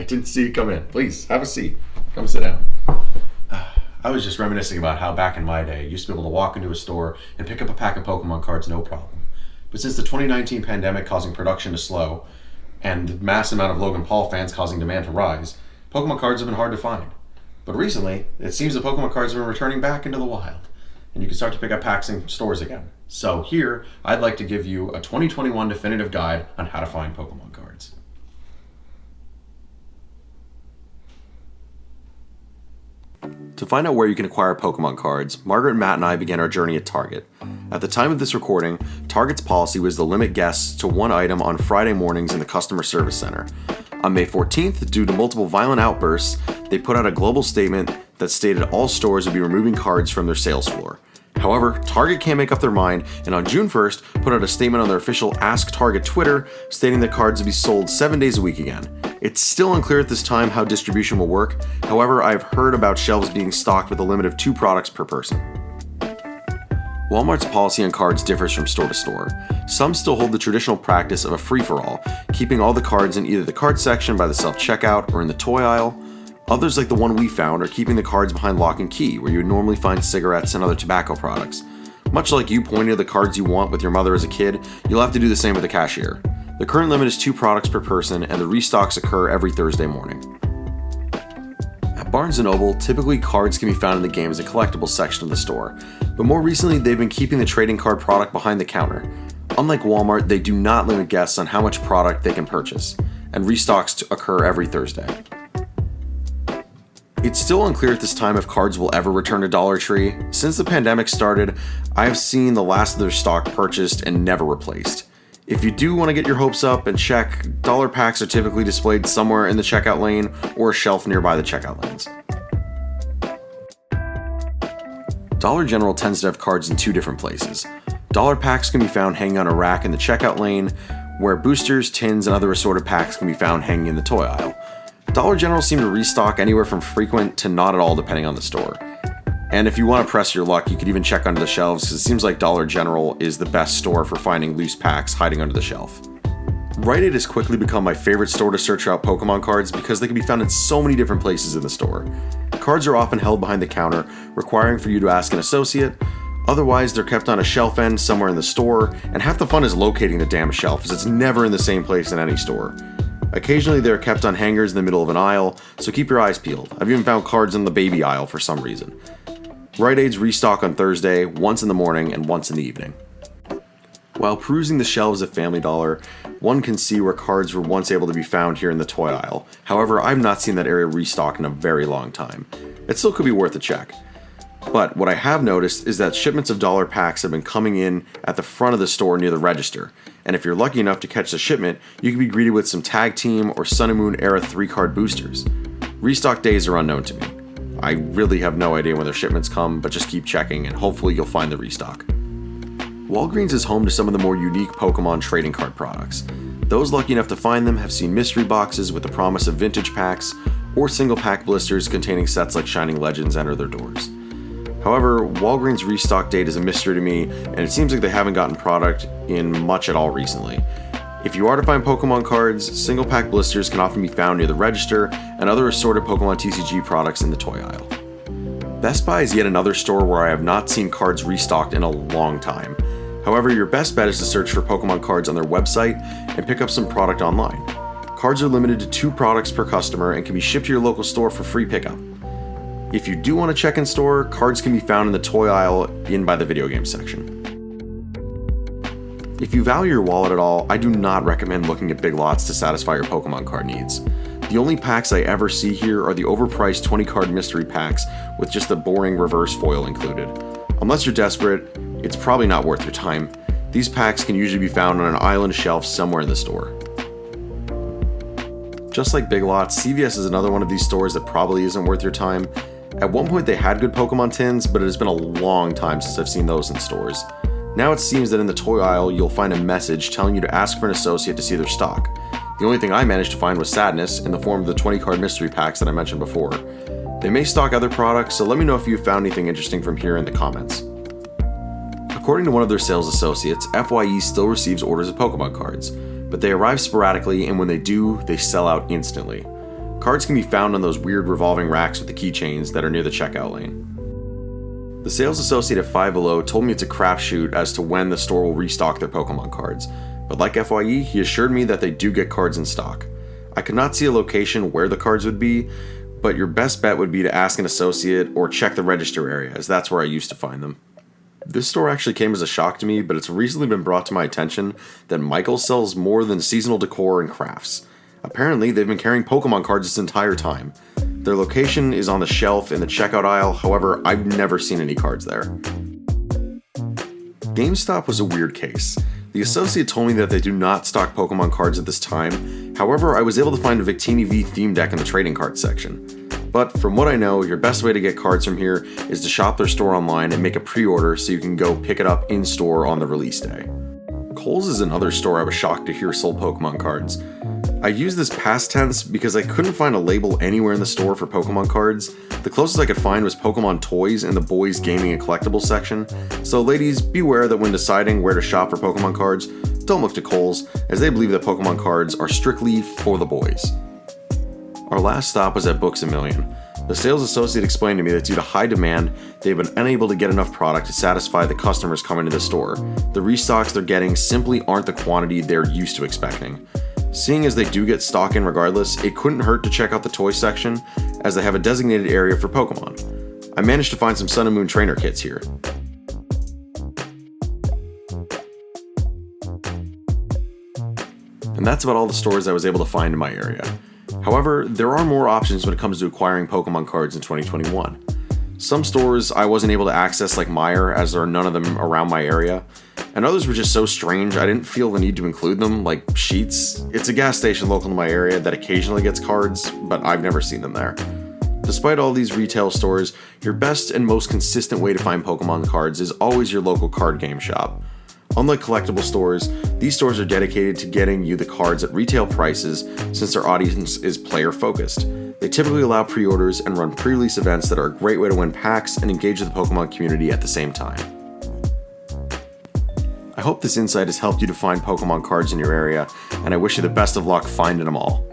didn't see you come in. Please, have a seat. Come sit down. I was just reminiscing about how back in my day, you used to be able to walk into a store and pick up a pack of Pokemon cards no problem. But since the 2019 pandemic causing production to slow, and the mass amount of Logan Paul fans causing demand to rise, Pokemon cards have been hard to find. But recently, it seems that Pokemon cards have been returning back into the wild, and you can start to pick up packs in stores again. So here, I'd like to give you a 2021 definitive guide on how to find Pokemon cards. To find out where you can acquire Pokemon cards, Margaret, Matt, and I began our journey at Target. At the time of this recording, Target's policy was to limit guests to one item on Friday mornings in the customer service center. On May 14th, due to multiple violent outbursts, they put out a global statement that stated all stores would be removing cards from their sales floor. However, Target can't make up their mind, and on June 1st, put out a statement on their official Ask Target Twitter stating that cards would be sold 7 days a week again. It's still unclear at this time how distribution will work. However, I've heard about shelves being stocked with a limit of 2 products per person. Walmart's policy on cards differs from store to store. Some still hold the traditional practice of a free-for-all, keeping all the cards in either the card section by the self-checkout or in the toy aisle. Others, like the one we found, are keeping the cards behind lock and key, where you would normally find cigarettes and other tobacco products. Much like you pointing to the cards you want with your mother as a kid, you'll have to do the same with the cashier. The current limit is 2 products per person, and the restocks occur every Thursday morning. At Barnes & Noble, typically cards can be found in the games and collectibles section of the store, but more recently they've been keeping the trading card product behind the counter. Unlike Walmart, they do not limit guests on how much product they can purchase, and restocks occur every Thursday. It's still unclear at this time if cards will ever return to Dollar Tree. Since the pandemic started, I have seen the last of their stock purchased and never replaced. If you do want to get your hopes up and check, dollar packs are typically displayed somewhere in the checkout lane or a shelf nearby the checkout lanes. Dollar General tends to have cards in 2 different places. Dollar packs can be found hanging on a rack in the checkout lane, where boosters, tins, and other assorted packs can be found hanging in the toy aisle. Dollar General seem to restock anywhere from frequent to not at all depending on the store. And if you want to press your luck, you could even check under the shelves, because it seems like Dollar General is the best store for finding loose packs hiding under the shelf. Rite Aid has quickly become my favorite store to search out Pokemon cards because they can be found in so many different places in the store. Cards are often held behind the counter, requiring for you to ask an associate. Otherwise, they're kept on a shelf end somewhere in the store, and half the fun is locating the damn shelf, as it's never in the same place in any store. Occasionally, they're kept on hangers in the middle of an aisle, so keep your eyes peeled. I've even found cards in the baby aisle for some reason. Rite Aid's restock on Thursday, once in the morning and once in the evening. While perusing the shelves at Family Dollar, one can see where cards were once able to be found here in the toy aisle. However, I've not seen that area restocked in a very long time. It still could be worth a check. But what I have noticed is that shipments of dollar packs have been coming in at the front of the store near the register, and if you're lucky enough to catch the shipment, you can be greeted with some Tag Team or Sun and Moon era 3-card boosters. Restock days are unknown to me. I really have no idea when their shipments come, but just keep checking and hopefully you'll find the restock. Walgreens is home to some of the more unique Pokemon trading card products. Those lucky enough to find them have seen mystery boxes with the promise of vintage packs, or single pack blisters containing sets like Shining Legends enter their doors. However, Walgreens' restock date is a mystery to me, and it seems like they haven't gotten product in much at all recently. If you are to find Pokemon cards, single pack blisters can often be found near the register and other assorted Pokemon TCG products in the toy aisle. Best Buy is yet another store where I have not seen cards restocked in a long time. However, your best bet is to search for Pokemon cards on their website and pick up some product online. Cards are limited to 2 products per customer and can be shipped to your local store for free pickup. If you do want to check in store, cards can be found in the toy aisle in by the video game section. If you value your wallet at all, I do not recommend looking at Big Lots to satisfy your Pokemon card needs. The only packs I ever see here are the overpriced 20-card mystery packs with just the boring reverse foil included. Unless you're desperate, it's probably not worth your time. These packs can usually be found on an island shelf somewhere in the store. Just like Big Lots, CVS is another one of these stores that probably isn't worth your time. At one point they had good Pokemon tins, but it has been a long time since I've seen those in stores. Now it seems that in the toy aisle you'll find a message telling you to ask for an associate to see their stock. The only thing I managed to find was sadness in the form of the 20-card mystery packs that I mentioned before. They may stock other products, so let me know if you found anything interesting from here in the comments. According to one of their sales associates, FYE still receives orders of Pokemon cards, but they arrive sporadically, and when they do, they sell out instantly. Cards can be found on those weird revolving racks with the keychains that are near the checkout lane. The sales associate at Five Below told me it's a crapshoot as to when the store will restock their Pokemon cards, but like FYE, he assured me that they do get cards in stock. I could not see a location where the cards would be, but your best bet would be to ask an associate or check the register area, as that's where I used to find them. This store actually came as a shock to me, but it's recently been brought to my attention that Michaels sells more than seasonal decor and crafts. Apparently, they've been carrying Pokemon cards this entire time. Their location is on the shelf in the checkout aisle, however, I've never seen any cards there. GameStop was a weird case. The associate told me that they do not stock Pokemon cards at this time, however, I was able to find a Victini V theme deck in the trading card section. But from what I know, your best way to get cards from here is to shop their store online and make a pre-order so you can go pick it up in-store on the release day. Kohl's is another store I was shocked to hear sold Pokemon cards. I use this past tense because I couldn't find a label anywhere in the store for Pokemon cards. The closest I could find was Pokemon toys in the boys gaming and collectibles section, so ladies, beware that when deciding where to shop for Pokemon cards, don't look to Kohl's, as they believe that Pokemon cards are strictly for the boys. Our last stop was at MtgLion. The sales associate explained to me that due to high demand, they've been unable to get enough product to satisfy the customers coming to the store. The restocks they're getting simply aren't the quantity they're used to expecting. Seeing as they do get stock in regardless, it couldn't hurt to check out the toy section, as they have a designated area for Pokemon. I managed to find some Sun and Moon trainer kits here. And that's about all the stores I was able to find in my area. However, there are more options when it comes to acquiring Pokemon cards in 2021. Some stores I wasn't able to access, like Meijer, as there are none of them around my area, and others were just so strange I didn't feel the need to include them, like Sheets. It's a gas station local to my area that occasionally gets cards, but I've never seen them there. Despite all these retail stores, your best and most consistent way to find Pokemon cards is always your local card game shop. Unlike collectible stores, these stores are dedicated to getting you the cards at retail prices since their audience is player focused. They typically allow pre-orders and run pre-release events that are a great way to win packs and engage with the Pokemon community at the same time. I hope this insight has helped you to find Pokemon cards in your area, and I wish you the best of luck finding them all.